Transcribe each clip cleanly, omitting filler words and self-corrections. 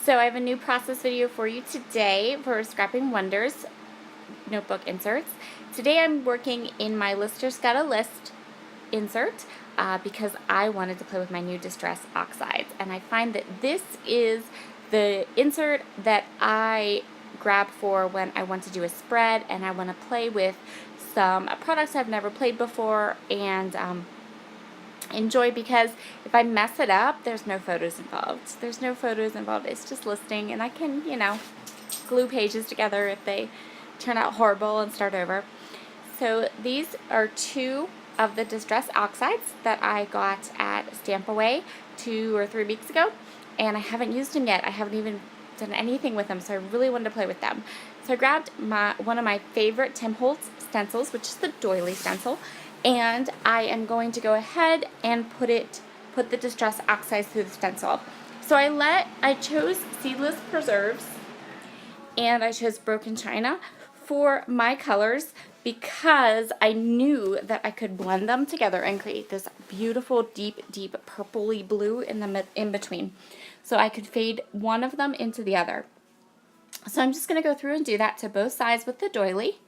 So I have a new process video for you today for Scrapping Wonders notebook inserts. Today I'm working in my Lister's Got a List insert because I wanted to play with my new Distress Oxides, and I find that this is the insert that I grab for when I want to do a spread and I want to play with some products I've never played before and enjoy, because if I mess it up, there's no photos involved. There's no photos involved. It's just listing, and I can, glue pages together if they turn out horrible and start over. So these are two of the Distress Oxides that I got at Stamp Away 2 or 3 weeks ago, and I haven't used them yet. I haven't even done anything with them, so I really wanted to play with them. So I grabbed one of my favorite Tim Holtz stencils, which is the doily stencil, and I am going to go ahead and put the Distress Oxides through the stencil. So I chose Seedless Preserves and I chose Broken China for my colors because I knew that I could blend them together and create this beautiful deep purpley blue in between. So I could fade one of them into the other. So I'm just going to go through and do that to both sides with the doily.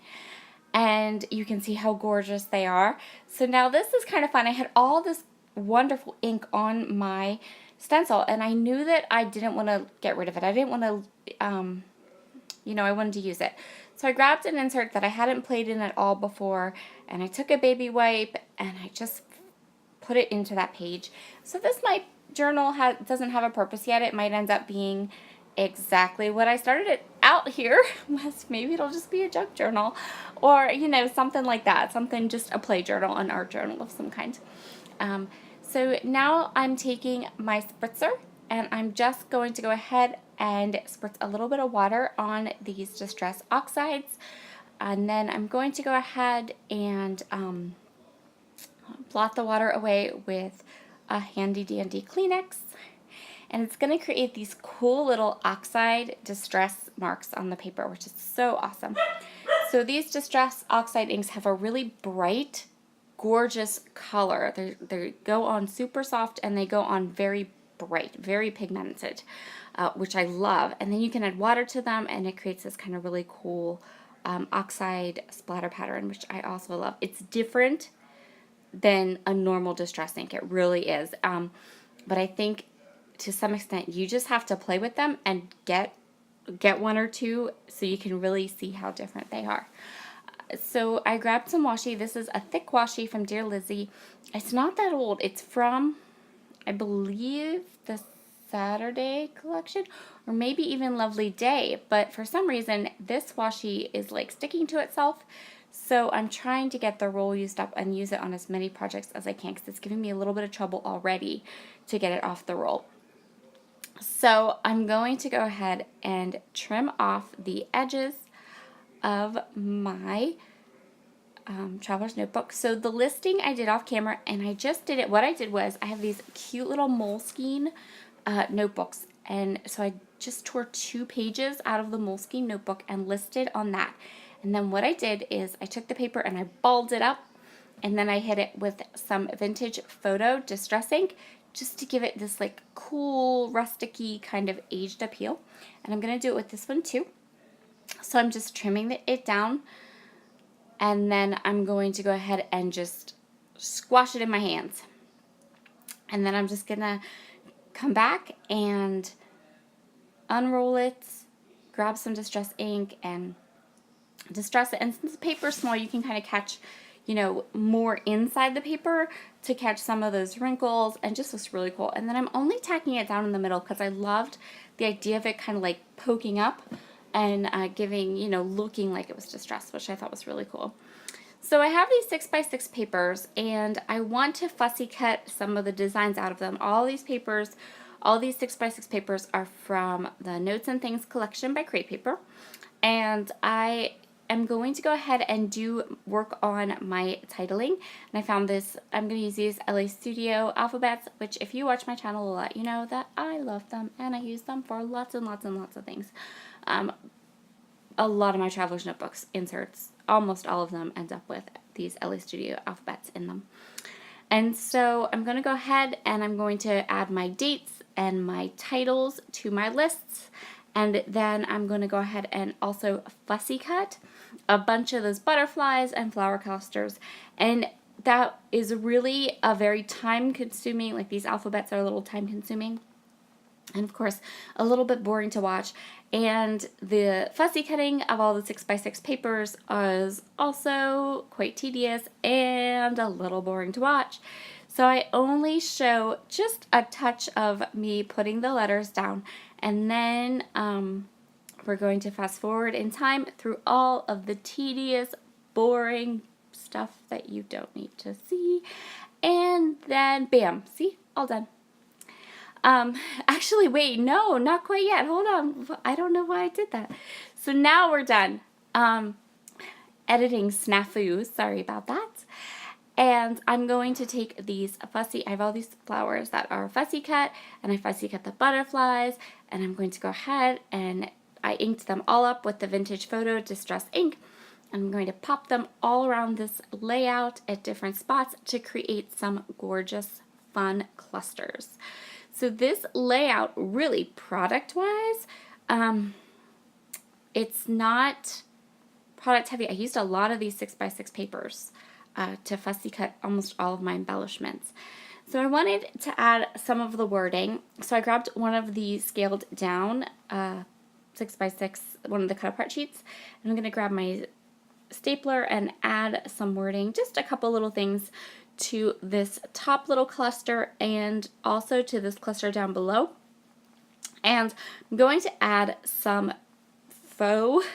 And you can see how gorgeous they are. So now this is kind of fun. I had all this wonderful ink on my stencil, and I knew that I didn't want to get rid of it. I didn't want to, I wanted to use it. So I grabbed an insert that I hadn't played in at all before, and I took a baby wipe, and I just put it into that page. So this journal doesn't have a purpose yet. It might end up being exactly what I started it out here. Maybe it'll just be a junk journal, or something like that, something just a play journal, an art journal of some kind. So now I'm taking my spritzer and I'm just going to go ahead and spritz a little bit of water on these Distress Oxides, and then I'm going to go ahead and blot the water away with a handy dandy Kleenex. And it's going to create these cool little oxide distress marks on the paper, which is so awesome. So these Distress Oxide inks have a really bright, gorgeous color. They go on super soft and they go on very bright, very pigmented, which I love. And then you can add water to them and it creates this kind of really cool oxide splatter pattern, which I also love. It's different than a normal distress ink. It really is. But I think to some extent you just have to play with them and get one or two so you can really see how different they are. So I grabbed some washi. This is a thick washi from Dear Lizzie. It's not that old. It's from, I believe, the Saturday collection, or maybe even Lovely Day, but for some reason this washi is like sticking to itself. So I'm trying to get the roll used up and use it on as many projects as I can, because it's giving me a little bit of trouble already to get it off the roll. So I'm going to go ahead and trim off the edges of my Traveler's Notebook. So the listing I did off camera, and I just did it. What I did was I have these cute little Moleskine notebooks, and so I just tore 2 pages out of the Moleskine notebook and listed on that. And then what I did is I took the paper and I balled it up, and then I hit it with some vintage photo distress ink, just to give it this like cool rusticy kind of aged appeal. And I'm going to do it with this one too. So I'm just trimming it down, and then I'm going to go ahead and just squash it in my hands. And then I'm just going to come back and unroll it, grab some distress ink and distress it. And since the paper is small, you can kind of catch more inside the paper to catch some of those wrinkles, and just looks really cool. And then I'm only tacking it down in the middle because I loved the idea of it kind of like poking up and giving, looking like it was distressed, which I thought was really cool. So I have these 6x6 papers, and I want to fussy cut some of the designs out of them. All these 6x6 papers are from the Notes and Things collection by Crate Paper, and I am going to go ahead and do work on my titling. And I found this, I'm going to use these LA Studio alphabets, which if you watch my channel a lot, you know that I love them and I use them for lots and lots and lots of things. A lot of my Traveler's Notebooks inserts, almost all of them, end up with these LA Studio alphabets in them. And so I'm going to go ahead and I'm going to add my dates and my titles to my lists. And then I'm going to go ahead and also fussy cut a bunch of those butterflies and flower clusters. And that is really a very time consuming, like these alphabets are a little time consuming. And of course, a little bit boring to watch. And the fussy cutting of all the 6x6 papers is also quite tedious and a little boring to watch. So I only show just a touch of me putting the letters down, and then we're going to fast forward in time through all of the tedious, boring stuff that you don't need to see. And then bam, see, all done. Actually, wait, no, not quite yet. Hold on. I don't know why I did that. So now we're done. Editing snafu, sorry about that. And I'm going to take these I have all these flowers that are fussy cut, and I fussy cut the butterflies, and I'm going to go ahead and I inked them all up with the Vintage Photo Distress ink. I'm going to pop them all around this layout at different spots to create some gorgeous, fun clusters. So this layout, really product-wise, it's not product heavy. I used a lot of these 6x6 papers to fussy cut almost all of my embellishments. So I wanted to add some of the wording. So I grabbed one of the scaled down 6x6, one of the cut apart sheets, and I'm going to grab my stapler and add some wording, just a couple little things to this top little cluster and also to this cluster down below. And I'm going to add some faux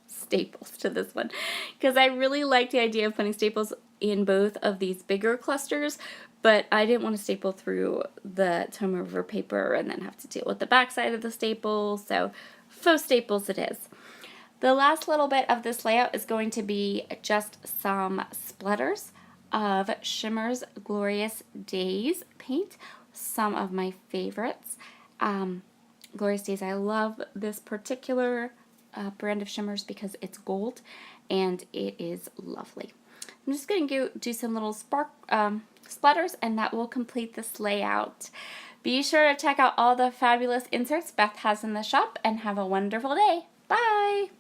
staples to this one because I really like the idea of putting staples in both of these bigger clusters, but I didn't want to staple through the tone remover paper and then have to deal with the back side of the staple, so faux staples it is. The last little bit of this layout is going to be just some splatters of Shimmer's Glorious Days paint, some of my favorites. Glorious Days, I love this particular brand of Shimmers because it's gold and it is lovely. I'm just going to do some little splatters, and that will complete this layout. Be sure to check out all the fabulous inserts Beth has in the shop and have a wonderful day. Bye!